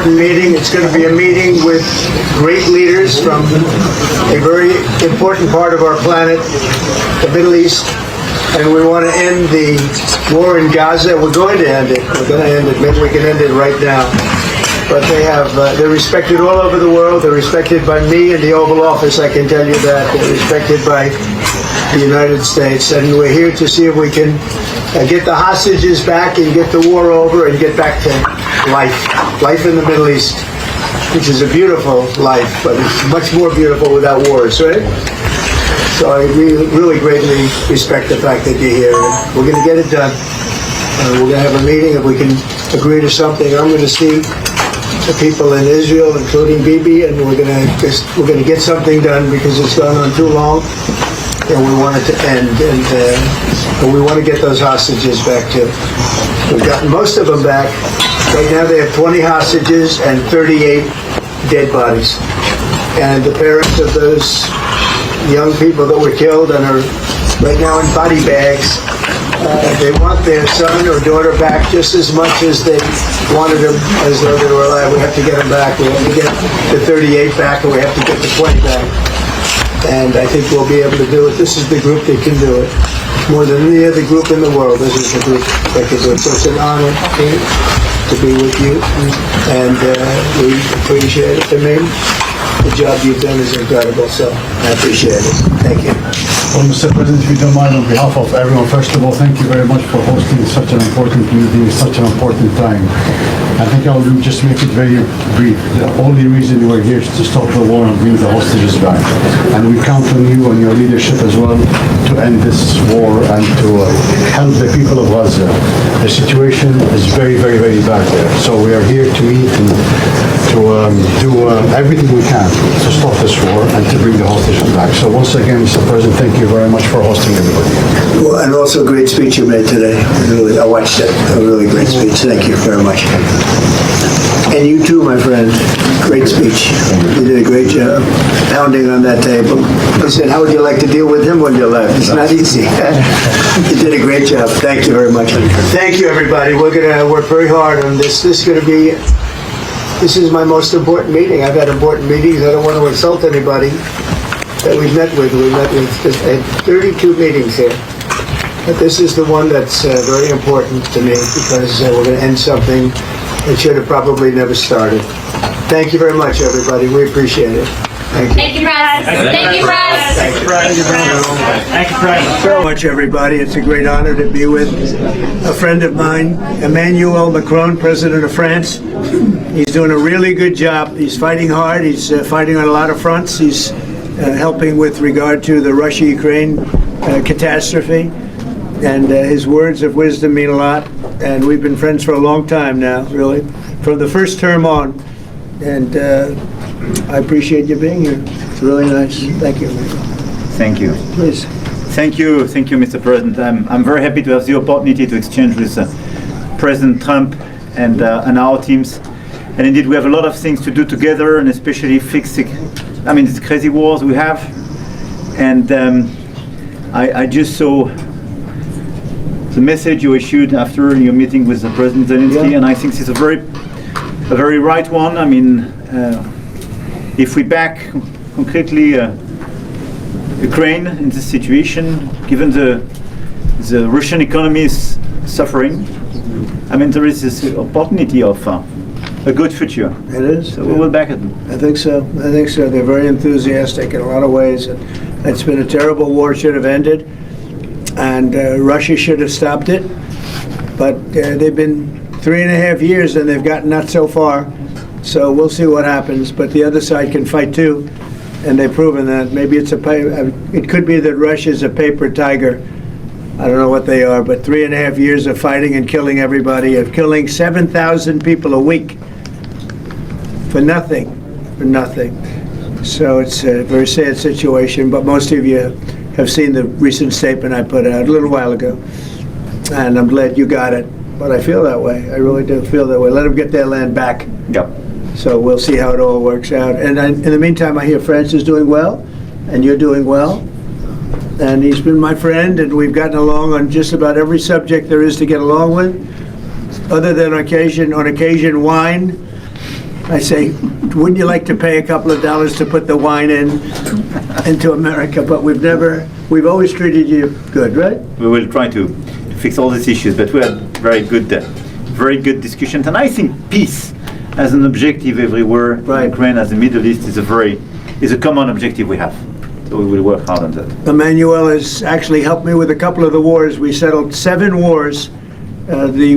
Meeting. It's going to be a meeting with great leaders from a very important part of our planet, the Middle East, and we want to end the war in Gaza. We're going to end it. We're going to end it. Maybe we can end it right now. But they're respected all over the world. They're respected by me in the Oval Office, I can tell you that. They're respected by the United States, and we're here to see if we can get the hostages back and get the war over and get back to life in the Middle East, which is a beautiful life, but it's much more beautiful without wars, right? So I really greatly respect the fact that you're here. We're going to get it done. We're going to have a meeting. If we can agree to something, I'm going to see the people in Israel, including Bibi, and we're going to get something done because it's gone on too long, and we want it to end. And we want to get those hostages back too. We've gotten most of them back. Right now they have 20 hostages and 38 dead bodies. And the parents of those young people that were killed and are right now in body bags, they want their son or daughter back just as much as they wanted them as though they were alive. We have to get them back. We have to get the 38 back, and we have to get the 20 back. And I think we'll be able to do it. This is the group that can do it. More than any other group in the world, this is the group that can do it. So it's an honor to be with you, and we appreciate it. I mean, the job you've done is incredible, so I appreciate it. Thank you. Well, Mr. President, if you don't mind, on behalf of everyone, first of all, thank you very much for hosting such an important meeting, such an important time. I think I'll just make it very brief. The only reason we're here is to stop the war and bring the hostages back. And we count on you and your leadership as well to end this war and to help the people of Gaza. The situation is very, very, very bad there. So we are here to meet and to do everything we can to stop this war and to bring the hostages back. So once again, Mr. President, thank you very much for hosting everybody. Well, and also a great speech you made today. Really, I watched it. A really great speech. Thank you very much. And you too, my friend. Great speech. You did a great job pounding on that table. I said, how would you like to deal with him when you left? It's not easy. You did a great job. Thank you very much. Thank you, everybody. We're going to work very hard on this. This is my most important meeting. I've had important meetings. I don't want to insult anybody that we've met with. We met with 32 meetings here. But this is the one that's very important to me because we're going to end something that should have probably never started. Thank you very much, everybody. We appreciate it. Thank you. Thank you, Brad. Thank you, Brad. Thank you, Brad. Thank you, Brad. So much, everybody. It's a great honor to be with a friend of mine, Emmanuel Macron, President of France. He's doing a really good job. He's fighting hard. He's fighting on a lot of fronts. He's helping with regard to the Russia-Ukraine catastrophe. And his words of wisdom mean a lot. And we've been friends for a long time now, really, from the first term on. And I appreciate you being here. It's really nice. Thank you. Thank you. Please. Thank you, Mr. President. I'm very happy to have the opportunity to exchange with President Trump and our teams. And indeed, we have a lot of things to do together, and especially fix these crazy wars we have. And I just saw the message you issued after your meeting with the President Zelensky, and I think it's a very right one. I mean, if we back concretely Ukraine in this situation, given the Russian economy is suffering, I mean, there is this opportunity of a good future. It is. So we will back it. I think so. They're very enthusiastic in a lot of ways. It's been a terrible war, should have ended. And Russia should have stopped it, but they've been 3.5 years and they've gotten not so far. So we'll see what happens. But the other side can fight too, and they've proven that. Maybe it could be that Russia's a paper tiger. I don't know what they are, but 3.5 years of fighting and killing everybody, of killing 7,000 people a week for nothing. So it's a very sad situation. But most of you have seen the recent statement I put out a little while ago, and I'm glad you got it. But I feel that way. I really do feel that way. Let them get their land back. Yep. So we'll see how it all works out. And in the meantime, I hear France is doing well, and you're doing well. And he's been my friend, and we've gotten along on just about every subject there is to get along with, other than on occasion wine. I say, wouldn't you like to pay a couple of dollars to put the wine into America? But we've always treated you good, right? We will try to fix all these issues, but we had very good discussions. And I think peace as an objective everywhere, Right. in Ukraine, as the Middle East, is a common objective we have. So we will work hard on that. Emmanuel has actually helped me with a couple of the wars. We settled 7 wars. The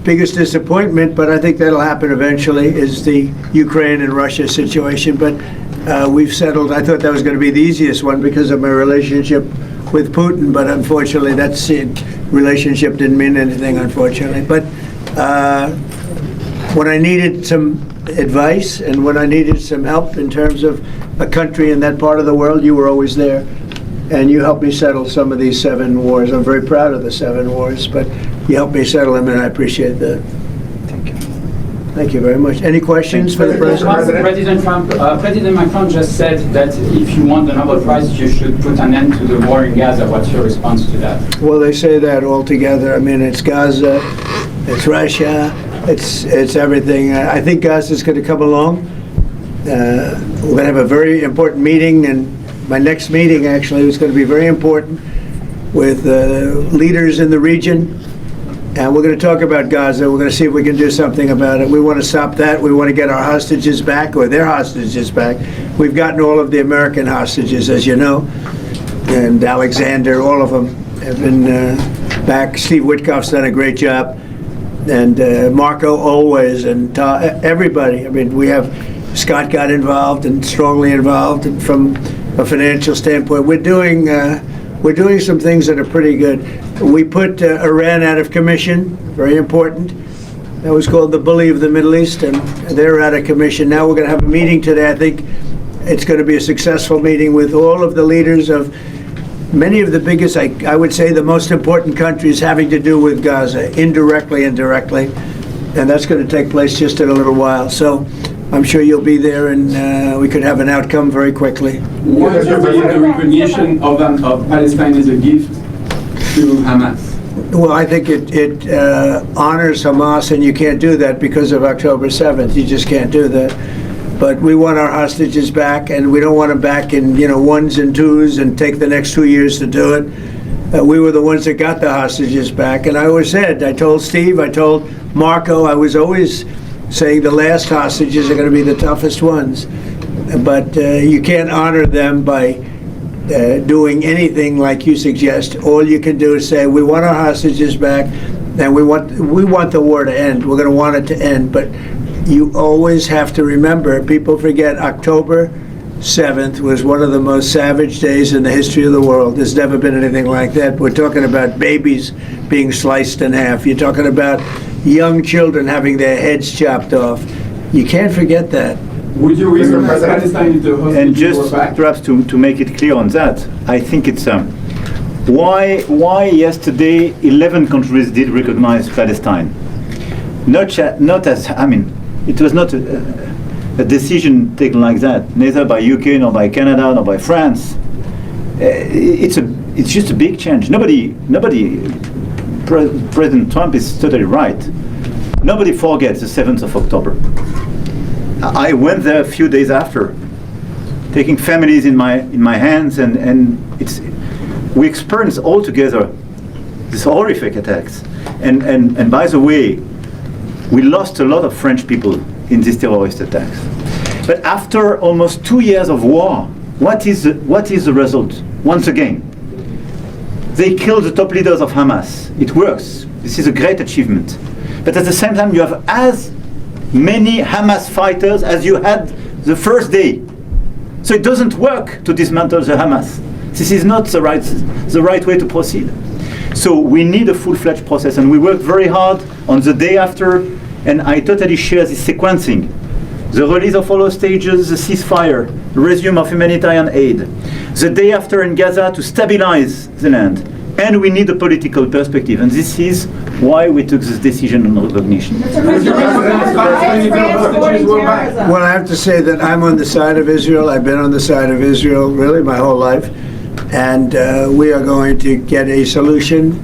biggest disappointment, but I think that'll happen eventually, is the Ukraine and Russia situation. But we've settled. I thought that was going to be the easiest one because of my relationship with Putin, but unfortunately that's it. Relationship didn't mean anything, unfortunately. But when I needed some advice and when I needed some help in terms of a country in that part of the world, you were always there. And you helped me settle some of these 7 wars. I'm very proud of the 7 wars, but you helped me settle them, and I appreciate that. Thank you. Thank you very much. Any questions for the President? President Macron just said that if you want the Nobel Prize, you should put an end to the war in Gaza. What's your response to that? Well, they say that all together. I mean, it's Gaza, it's Russia, it's everything. I think Gaza's going to come along. We're going to have a very important meeting, and my next meeting actually is going to be very important with leaders in the region. And we're going to talk about Gaza. We're going to see if we can do something about it. We want to stop that. We want to get our hostages back, or their hostages back. We've gotten all of the American hostages, as you know. And Alexander, all of them have been back. Steve Witkoff's done a great job. And Marco always, and everybody. I mean, we have Scott got involved and strongly involved, and from a financial standpoint, we're doing some things that are pretty good. We put Iran out of commission, very important. That was called the bully of the Middle East, and they're out of commission. Now we're going to have a meeting today. I think it's going to be a successful meeting with all of the leaders of many of the biggest, I would say, the most important countries having to do with Gaza, indirectly and directly. And that's going to take place just in a little while. So I'm sure you'll be there, and we could have an outcome very quickly. What is the recognition of Palestine as a gift to Hamas? Well, I think it honors Hamas, and you can't do that because of October 7th. You just can't do that. But we want our hostages back, and we don't want them back in, ones and twos and take the next 2 years to do it. We were the ones that got the hostages back. And I always said, I told Steve, I told Marco, I was always saying the last hostages are going to be the toughest ones. But you can't honor them by doing anything like you suggest. All you can do is say, we want our hostages back, and we want the war to end. We're going to want it to end. But you always have to remember, people forget October 7th was one of the most savage days in the history of the world. There's never been anything like that. We're talking about babies being sliced in half. You're talking about young children having their heads chopped off. You can't forget that. Would you recognize Palestine if the And hostages just were back? perhaps to make it clear on that, I think it's why yesterday 11 countries did recognize Palestine. Not as, it was not a decision taken like that, neither by UK, nor by Canada, nor by France. It's just a big change. President Trump is totally right. Nobody forgets the 7th of October. I went there a few days after, taking families in my hands, and we experienced all together these horrific attacks. And by the way, we lost a lot of French people in these terrorist attacks. But after almost 2 years of war, what is the result? Once again, they killed the top leaders of Hamas. It works. This is a great achievement. But at the same time, you have as many Hamas fighters as you had the first day. So it doesn't work to dismantle the Hamas. This is not the right way to proceed. So we need a full-fledged process, and we worked very hard on the day after, and I totally share this sequencing. The release of all hostages, the ceasefire, the resume of humanitarian aid, the day after in Gaza to stabilize the land. And we need a political perspective, and this is why we took this decision on recognition. Well, I have to say that I'm on the side of Israel. I've been on the side of Israel really my whole life. And we are going to get a solution,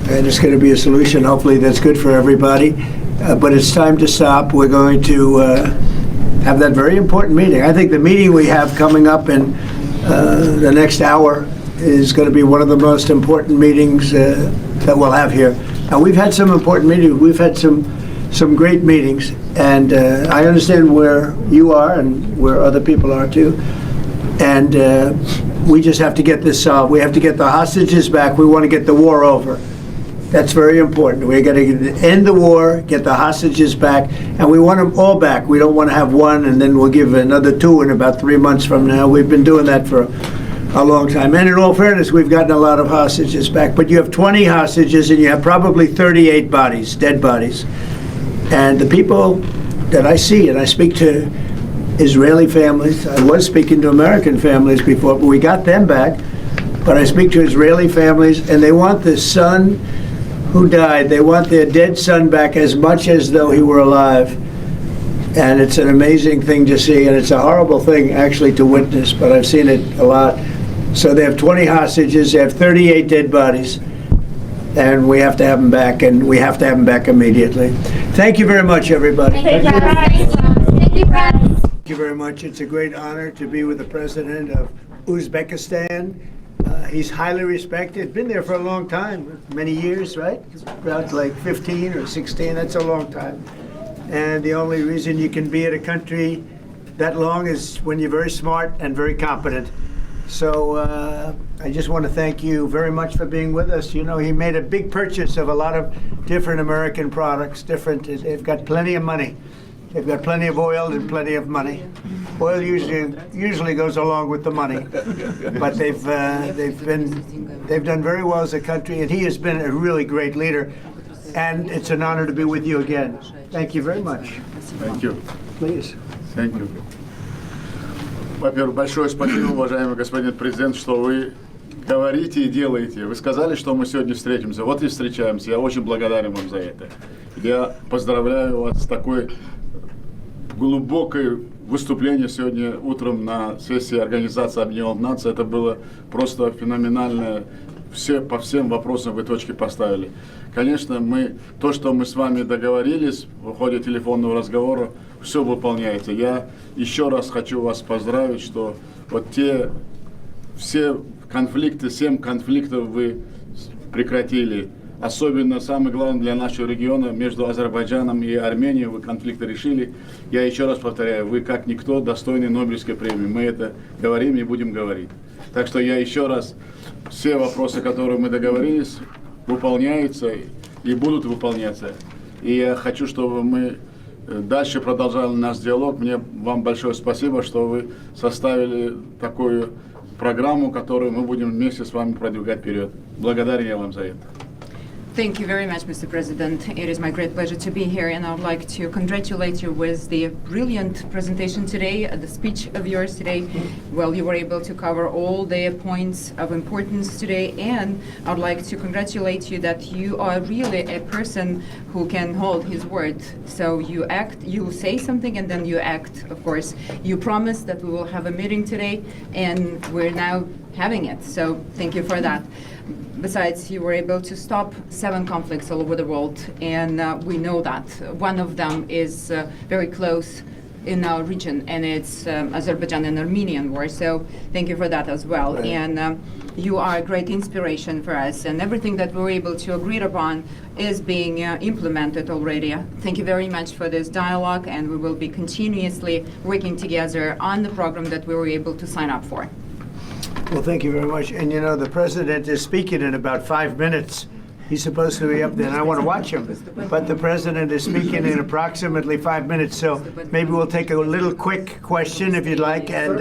and it's going to be a solution hopefully that's good for everybody. But it's time to stop. We're going to have that very important meeting. I think the meeting we have coming up in the next hour is going to be one of the most important meetings that we'll have here. Now, we've had some important meetings. We've had some great meetings, and I understand where you are and where other people are too. And we just have to get this solved. We have to get the hostages back. We want to get the war over. That's very important. We're going to end the war, get the hostages back, and we want them all back. We don't want to have one and then we'll give another two in about 3 months from now. We've been doing that for a long time. And in all fairness, we've gotten a lot of hostages back. But you have 20 hostages and you have probably 38 bodies, dead bodies. And the people that I see, and I speak to Israeli families, I was speaking to American families before, but we got them back. But I speak to Israeli families, and they want the son who died, they want their dead son back as much as though he were alive. And it's an amazing thing to see, and it's a horrible thing actually to witness, but I've seen it a lot. So they have 20 hostages, they have 38 dead bodies, and we have to have them back, and we have to have them back immediately. Thank you very much, everybody. Thank you, Press. Thank you, Press. Thank you very much. It's a great honor to be with the president of Uzbekistan. He's highly respected, been there for a long time, many years, right? About like 15 or 16, that's a long time. And the only reason you can be at a country that long is when you're very smart and very competent. So I just want to thank you very much for being with us. You know, he made a big purchase of a lot of different American products, they've got plenty of money. They've got plenty of oil and plenty of money. Oil usually goes along with the money, but they've done very well as a country, and he has been a really great leader. And it's an honor to be with you again. Thank you very much. Thank you. Please. Thank you. Во-первых, большое спасибо, уважаемый господин президент, что вы говорите и делаете. Вы сказали, что мы сегодня встретимся. Вот и встречаемся. Я очень благодарен вам за это. Я поздравляю вас с такой глубокое выступление сегодня утром на сессии Организации Объединенных Наций. Это было просто феноменально. По всем вопросам вы точки поставили. Конечно, то, что мы с вами договорились в ходе телефонного разговора, все выполняется. Я еще раз хочу вас поздравить, что вот все конфликты, 7 конфликтов вы прекратили. Особенно, самое главное для нашего региона, между Азербайджаном и Арменией вы конфликты решили. Я еще раз повторяю, вы как никто достойны Нобелевской премии. Мы это говорим и будем говорить. Так что я еще раз, все вопросы, которые мы договорились, выполняются и будут выполняться. И я хочу, чтобы мы дальше продолжали наш диалог. Вам большое спасибо, что вы составили такую программу, которую мы будем вместе с вами продвигать вперед. Благодарен я вам за это. Thank you very much, Mr. President. It is my great pleasure to be here, and I would like to congratulate you with the brilliant presentation today, the speech of yours today. Well, you were able to cover all the points of importance today, and I would like to congratulate you that you are really a person who can hold his word. So you act, you say something, and then you act, of course. You promised that we will have a meeting today, and we're now having it. So thank you for that. Besides, you were able to stop 7 conflicts all over the world, and we know that. One of them is very close in our region, and it's Azerbaijan and Armenian war. So thank you for that as well. Right. And you are a great inspiration for us, and everything that we were able to agree upon is being implemented already. Thank you very much for this dialogue, and we will be continuously working together on the program that we were able to sign up for. Well, thank you very much. And you know, the president is speaking in about 5 minutes. He's supposed to be up there, and I want to watch him. But the president is speaking in approximately 5 minutes, so maybe we'll take a little quick question if you'd like, and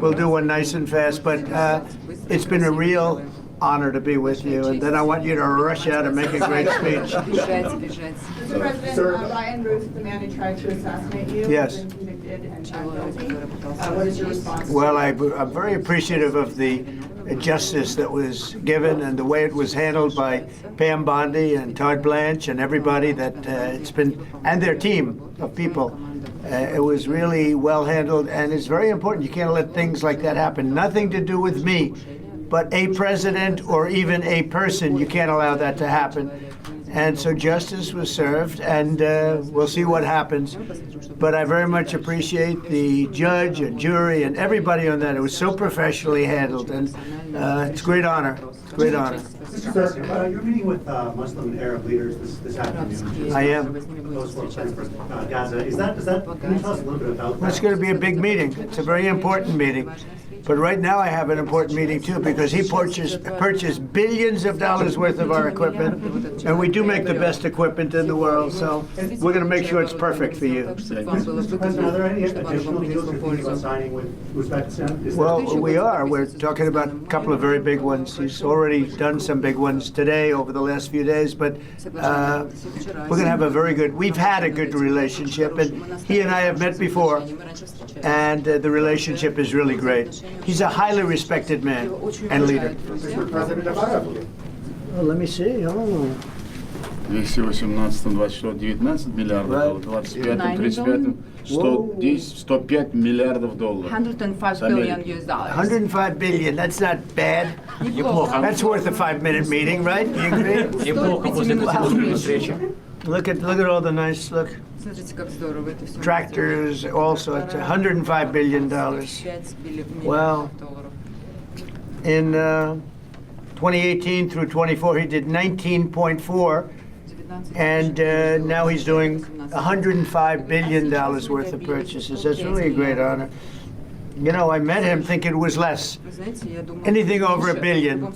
we'll do one nice and fast. But it's been a real honor to be with you, and then I want you to rush out and make a great speech. Mr. President, Ryan Ruth, the man who tried to assassinate you, yes, has been convicted and found guilty. What is your response? Well, I'm very appreciative of the justice that was given and the way it was handled by Pam Bondi and Todd Blanche and everybody that it's been, and their team of people. It was really well handled, and it's very important. You can't let things like that happen. Nothing to do with me, but a president or even a person, you can't allow that to happen. and so justice was served, and we'll see what happens. But I very much appreciate the judge and jury and everybody on that. It was so professionally handled, and it's a great honor. It's a great honor. Mr. President, you're meeting with Muslim and Arab leaders this afternoon. I am. Those for Gaza. Can you tell us a little bit about that? It's going to be a big meeting. It's a very important meeting. But right now I have an important meeting too, because he purchased billions of dollars worth of our equipment, and we do make the best equipment in the world, so we're going to make sure it's perfect for you. Mr. President, are there any additional deals you're thinking about signing with Uzbekistan? Well, we are. We're talking about a couple of very big ones. He's already done some big ones today over the last few days, but we're going to have a very good, we've had a good relationship, and he and I have met before, and the relationship is really great. He's a highly respected man and leader. Mr. President of Arab. Oh, let me see. Oh. 2018, 24, 19 миллиардов долларов, 25, 35, 110, 105 миллиардов долларов. 105 billion US dollars. 105 billion. That's not bad. That's worth a 5-minute meeting, right? You agree? Look at all the nice tractors, all sorts. $105 billion. Wow. In 2018 through 24, he did 19.4, and now he's doing $105 billion worth of purchases. That's really a great honor. You know, I met him thinking it was less. Anything over $1 billion,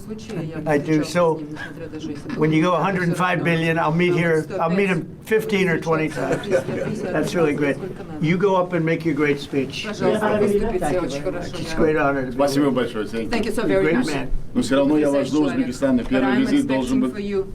I do. So when you go 105 billion, I'll meet him 15 or 20 times. That's really great. You go up and make your great speech. It's a great honor to be Спасибо here. большое. Thank you so very Great much. man. Но все равно я вас жду в Узбекистане. But Первый I'm визит должен expecting for быть. you.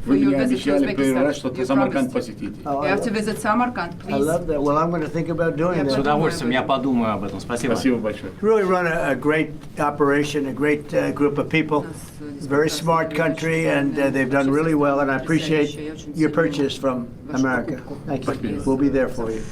Вы your мне visit to обещали первый раз, Uzbekistan. что You Самарканд promised. посетите. Oh, You have to visit Samarkand, I please. love that. Well, I'm going to think about doing С that. удовольствием, я подумаю об этом. Спасибо. Спасибо большое. Really run a great operation, a great group of people. Very smart country, and they've done really well, and I appreciate your purchase from America. Thank you. We'll be there for you.